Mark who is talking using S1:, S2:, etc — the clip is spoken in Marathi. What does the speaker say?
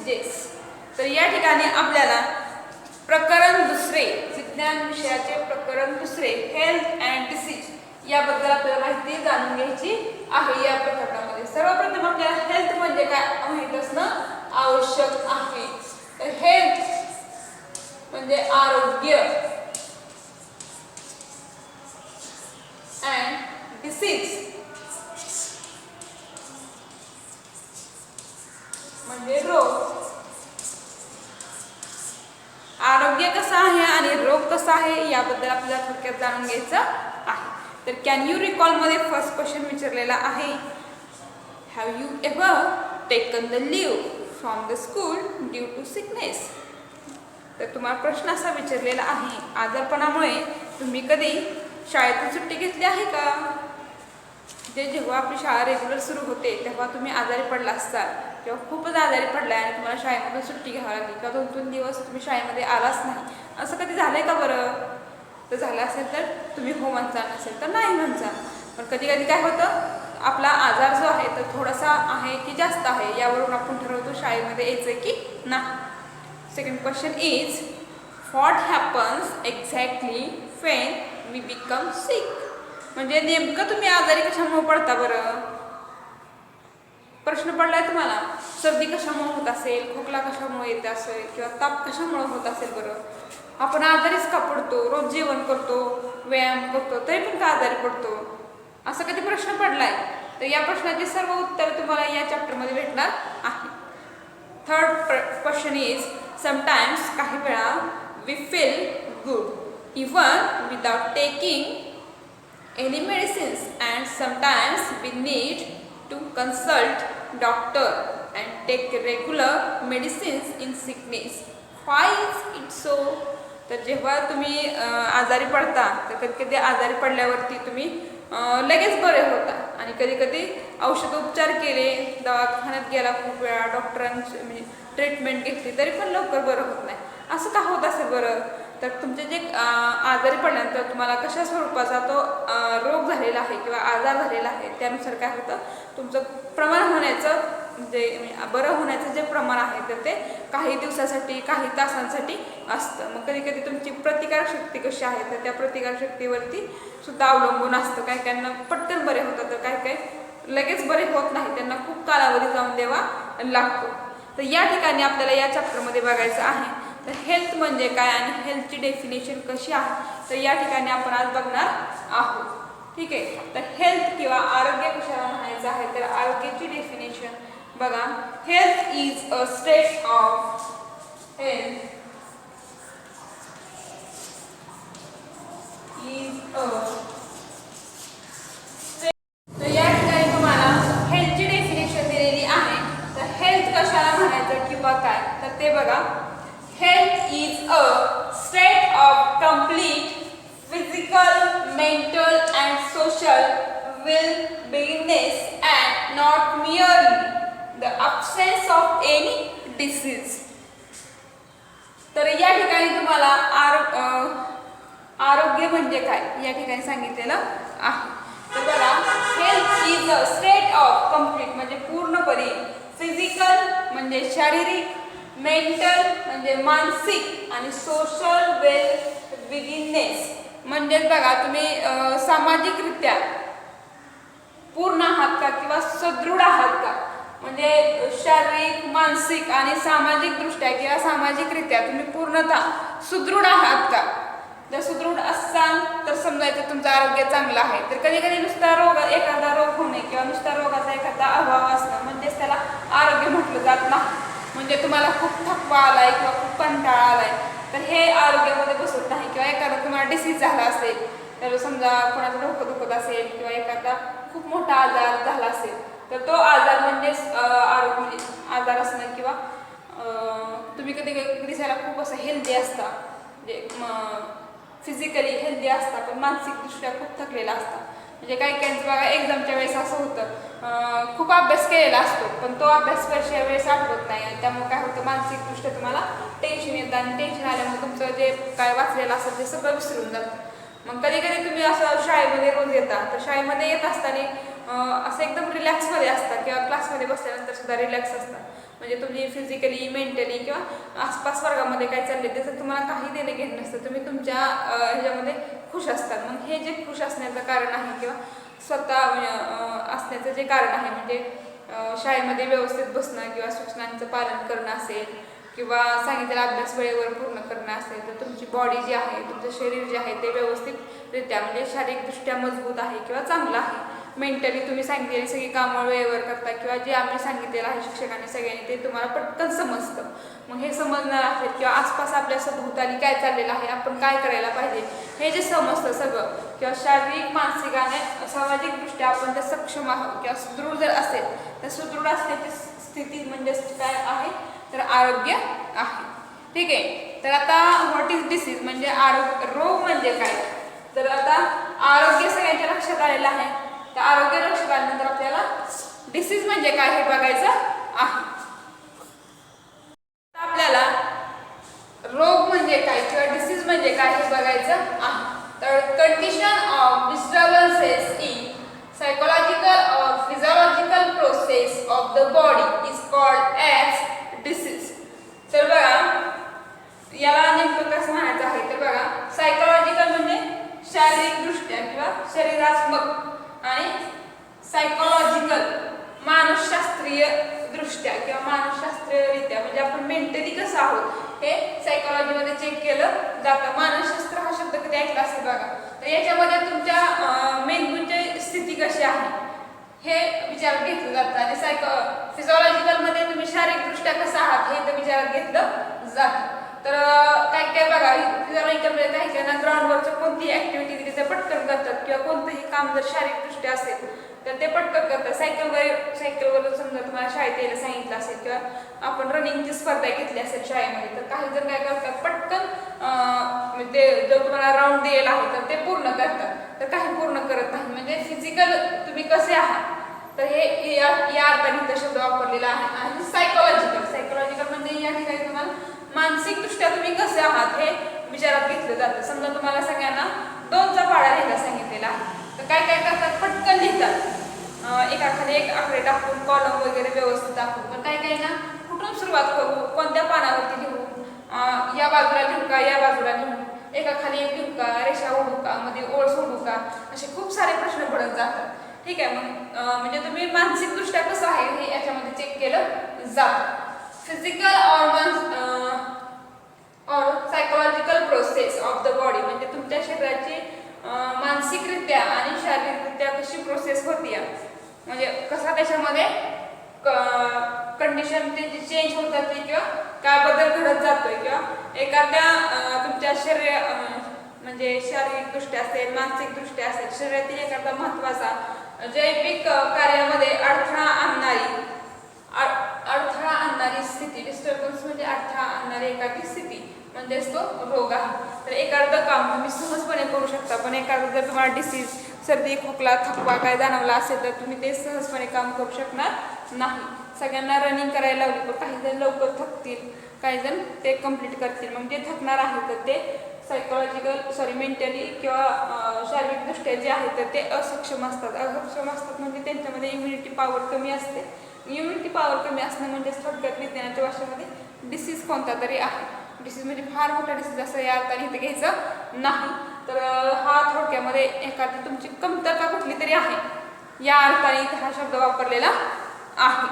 S1: डिसीजेस. तर या ठिकाणी आपल्याला प्रकरण दुसरे, विज्ञान विषयाचे प्रकरण दुसरे, हेल्थ अँड डिसीज याबद्दल आपल्याला माहिती जाणून घ्यायची आहे. या प्रकरणामध्ये सर्वप्रथम आपल्याला हेल्थ म्हणजे काय माहित असणं आवश्यक आहे. तर हेल्थ म्हणजे आरोग्य अँड डिसीज म्हणजे रोग. आरोग्य कसं आहे आणि रोग कसा आहे याबद्दल आपल्याला थोडक्यात जाणून घ्यायचं आहे. तर कॅन यू रिकॉल मध्ये फर्स्ट क्वेश्चन विचारलेला आहे, have you ever taken the leave from the school due to sickness. तर तुम्हाला प्रश्न असा विचारलेला आहे, आजारपणामुळे तुम्ही कधी शाळेतून सुट्टी घेतली आहे का? जेव्हा आपली शाळा रेग्युलर सुरू होते तेव्हा तुम्ही आजारी पडला असाल किंवा खूपच आजारी पडलाय आणि तुम्हाला शाळेमधून सुट्टी घ्यावी लागली किंवा 2-3 दिवस तुम्ही शाळेमध्ये आलाच नाही, असं कधी झालंय का बरं? तर झालं असेल तर तुम्ही हो म्हणता, नसेल तर नाही म्हणता. पण कधी कधी काय होतं, आपला आजार जो आहे तर थोडासा आहे की जास्त आहे यावरून आपण ठरवतो शाळेमध्ये यायचं की नाही. Second question is, what happens exactly when we become sick. म्हणजे नेमकं तुम्ही आजारी कशामुळे पडता बरं? प्रश्न पडलाय तुम्हाला, सर्दी कशामुळे होत असेल, खोकला कशामुळे येत असेल किंवा ताप कशामुळे होत असेल बरं? आपण आजारीच का पडतो? रोज जेवण करतो, व्यायाम करतो, तरी पण का आजारी पडतो? असा कधी प्रश्न पडलाय? तर या प्रश्नाची सर्व उत्तर तुम्हाला या चॅप्टरमध्ये भेटणार आहे. थर्ड क्वेश्चन इज, समटाइम्स काही वेळा we feel good even without taking any medicines and sometimes we need to consult doctor and take regular medicines in sickness. Why is it so? तर जेव्हा तुम्ही आजारी पडता तर कधी कधी आजारी पडल्यावरती तुम्ही लगेच बरे होता आणि कधी कधी औषधोपचार केले, दवाखान्यात गेला, खूप वेळा डॉक्टरांची म्हणजे ट्रीटमेंट घेतली तरी पण लवकर बरं होत नाही. असं का होत असेल बरं? तर तुमचे जे आजारी पडल्यानंतर तुम्हाला कशा स्वरूपाचा तो रोग झालेला आहे किंवा आजार झालेला आहे त्यानुसार काय होतं, तुमचं प्रमाण होण्याचं म्हणजे बरं होण्याचं जे प्रमाण आहे तर ते काही दिवसासाठी काही तासांसाठी असतं. मग कधी कधी तुमची प्रतिकारशक्ती कशी आहे तर त्या प्रतिकारशक्तीवरती सुद्धा अवलंबून असतं. काही काहींना पटकन बरे होतात तर काही काही लगेच बरे होत नाही, त्यांना खूप कालावधी जाऊन द्यावा लागतो. तर या ठिकाणी आपल्याला या चॅप्टरमध्ये बघायचं आहे तर हेल्थ म्हणजे काय आणि हेल्थची डेफिनेशन कशी आहे तर या ठिकाणी आपण आज बघणार आहोत. ठीक आहे, तर हेल्थ किंवा आरोग्य कशाला म्हणायचं आहे तर आरोग्याची डेफिनेशन बघा, health is a state of health is a. तर या ठिकाणी तुम्हाला हेल्थची डेफिनेशन दिलेली आहे. तर हेल्थ कशाला म्हणायचं किंवा काय तर ते बघा, health is a state of complete physical, mental and social well-beingness and not merely the absence of any disease. तर या ठिकाणी तुम्हाला आरोग्य म्हणजे काय या ठिकाणी सांगितलेलं आहे. तर बघा, health is a state of complete म्हणजे पूर्णपणे, फिजिकल म्हणजे शारीरिक, मेंटल म्हणजे मानसिक आणि सोशल वेल-बिगिंगनेस म्हणजे बघा तुम्ही सामाजिकरित्या पूर्ण आहात का किंवा सदृढ आहात का, म्हणजे शारीरिक, मानसिक आणि सामाजिक दृष्ट्या किंवा सामाजिकरित्या तुम्ही पूर्णतः सुदृढ आहात का. जर सुदृढ असाल तर समजायचं तुमचं आरोग्य चांगलं आहे. तर कधी कधी नुसता रोग, एखादा रोग होणे किंवा नुसता रोगाचा एखादा अभाव असणं म्हणजेच त्याला आरोग्य म्हटलं जात नाही. म्हणजे तुम्हाला खूप थकवा आलाय किंवा खूप कंटाळा आलाय तर हे आरोग्यामध्ये बसत नाही. किंवा एखादा तुम्हाला डिसीज झाला असेल तर समजा कोणाचं डोकं दुखत असेल किंवा एखादा खूप मोठा आजार झाला असेल तर तो आजार म्हणजेच आरोग्य आजार असणं. किंवा तुम्ही कधी दिसायला खूप असं हेल्दी असता, म्हणजे फिजिकली हेल्दी असता पण मानसिकदृष्ट्या खूप थकलेला असता. म्हणजे काही काहींचं बघा एक्झामच्या वेळेस असं होतं, खूप अभ्यास केलेला असतो पण तो अभ्यास वर्षा वेळेस आठवत नाही आणि त्यामुळे काय होतं, मानसिकदृष्ट्या तुम्हाला टेन्शन येतं आणि टेन्शन आल्यामुळे तुमचं जे काय वाचलेलं असेल ते सगळं विसरून जातं. मग कधी कधी तुम्ही असं शाळेमध्ये रोज येता तर शाळेमध्ये येत असताना असं एकदम रिलॅक्समध्ये असतात किंवा क्लासमध्ये बसल्यानंतर सुद्धा रिलॅक्स असतात. म्हणजे तुम्ही फिजिकली मेंटली किंवा आसपास वर्गामध्ये काय चालले त्याचं तुम्हाला काही देणं घेणं नसतं. तुम्ही तुमच्या ह्याच्यामध्ये खुश असतात. मग हे जे खुश असण्याचं कारण आहे किंवा स्वतः असण्याचं जे कारण आहे म्हणजे शाळेमध्ये व्यवस्थित बसणं किंवा सूचनांचं पालन करणं असेल किंवा सांगितलेला अभ्यास वेळेवर पूर्ण करणं असेल तर तुमची बॉडी जी आहे तुमचं शरीर जे आहे ते व्यवस्थितरित्या म्हणजे शारीरिकदृष्ट्या मजबूत आहे किंवा चांगलं आहे. मेंटली तुम्ही सांगितलेली सगळी कामं वेळेवर करता किंवा जे आम्ही सांगितलेलं आहे शिक्षकांनी सगळ्यांनी ते तुम्हाला पटकन समजतं. मग हे समजणार असेल किंवा आसपास आपल्या सभोवताली काय चाललेलं आहे आपण काय करायला पाहिजे हे जे समजतं सगळं किंवा शारीरिक मानसिक आणि सामाजिकदृष्ट्या आपण त्या सक्षम आहोत किंवा सुदृढ जर असेल तर सुदृढ असण्याची स्थिती म्हणजे काय आहे तर आरोग्य आहे. ठीक आहे. तर आता व्हॉट इज डिसीज म्हणजे रोग म्हणजे काय. तर आता आरोग्य सगळ्यांच्या लक्षात आलेलं आहे. तर आरोग्य लक्षात आल्यानंतर आपल्याला डिसीज म्हणजे काय हे बघायचं आहे. आपल्याला रोग म्हणजे काय किंवा डिसीज म्हणजे काय हे बघायचं आहे. तर condition of disturbances in psychological or physiological process of the body is called as disease. तर बघा याला नेमकं कसं म्हणायचं आहे तर बघा सायकोलॉजिकल म्हणजे शारीरिकदृष्ट्या किंवा शरीरात्मक आणि सायकोलॉजिकल मानसशास्त्रीय दृष्ट्या किंवा मानसशास्त्रीयरित्या म्हणजे आपण मेंटली कसं आहोत हे सायकोलॉजीमध्ये चेक केलं जातं. मानसशास्त्र हा शब्द कधी ऐकला असेल बघा. तर याच्यामध्ये तुमच्या मेंदूची स्थिती कशी आहे हे विचारात घेतलं जातं आणि फिजिओलॉजिकलमध्ये तुम्ही शारीरिकदृष्ट्या कसं आहात हे तर विचारात घेतलं जातं. तर काय काय बघा फिजिओलॉजिकलमध्ये काही काही ग्राउंडवरचं कोणतीही ऍक्टिव्हिटी दिली तर पटकन करतात किंवा कोणतंही काम जर शारीरिकदृष्ट्या असेल तर ते पटकन करतात. सायकलवर समजा तुम्हाला शाळेत यायला सांगितलं असेल किंवा आपण रनिंगची स्पर्धा घेतली असेल शाळेमध्ये तर काही जण काय करतात पटकन ते जो तुम्हाला राऊंड दिलेला आहे तर ते पूर्ण करतात. तर काही पूर्ण करत नाही. म्हणजे फिजिकल तुम्ही कसे आहात तर हे या अर्थाने तो शब्द वापरलेला आहे. आणि सायकोलॉजिकल म्हणजे या ठिकाणी तुम्हाला मानसिकदृष्ट्या तुम्ही कसे आहात हे विचारात घेतलं जातं. समजा तुम्हाला सगळ्यांना 2चा पाढा लिहायला सांगितलेला आहे तर काय काय करतात पटकन लिहितात एकाखाली एक आकडे टाकून कॉलम वगैरे व्यवस्थित टाकून. पण काय काय ना कुठून सुरुवात करू कोणत्या पानावरती लिहू या बाजूला लिहू का या बाजूला लिहू एकाखाली एक लिहू का रेषा ओढू का मध्ये ओळ सोडू का असे खूप सारे प्रश्न पडत जातात. ठीक आहे. मग म्हणजे तुम्ही मानसिकदृष्ट्या कसं आहे हे याच्यामध्ये चेक केलं जातं. फिजिकल और psychological process of the body म्हणजे तुमच्या शरीराची मानसिकरित्या आणि शारीरिकरित्या कशी प्रोसेस होती म्हणजे कसा त्याच्यामध्ये कंडिशन त्याची चेंज होत जाते किंवा काय बदल घडत जातोय किंवा एखाद्या तुमच्या शरीर म्हणजे शारीरिकदृष्ट्या असेल मानसिकदृष्ट्या असेल शरीरातील एखादा महत्त्वाचा जैविक कार्यामध्ये अडथळा आणणारी स्थिती डिस्टर्बन्स म्हणजे अडथळा आणणारी एखादी स्थिती म्हणजेच तो रोग आहे. तर एखादं काम तुम्ही सहजपणे करू शकता पण एखादं जर तुम्हाला डिसीज सर्दी खोकला थकवा काय जाणवला असेल तर तुम्ही ते सहजपणे काम करू शकणार नाही. सगळ्यांना रनिंग करायला लावली पण काही जण लवकर थकतील काही जण ते कंप्लीट करतील. मग जे थकणार आहे तर ते मेंटली किंवा शारीरिकदृष्ट्या जे आहे तर ते असक्षम असतात म्हणजे त्यांच्यामध्ये इम्युनिटी पॉवर कमी असते. इम्युनिटी पॉवर कमी असणं म्हणजे थोडक्यात विज्ञानाच्या भाषेमध्ये डिसीज कोणता तरी आहे. डिसीज म्हणजे फार मोठा डिसीज असं या अर्थाने इथे घ्यायचं नाही. तर हा थोडक्यामध्ये एखादी तुमची कमतरता कुठली तरी आहे या अर्थाने इथे हा शब्द वापरलेला आहे.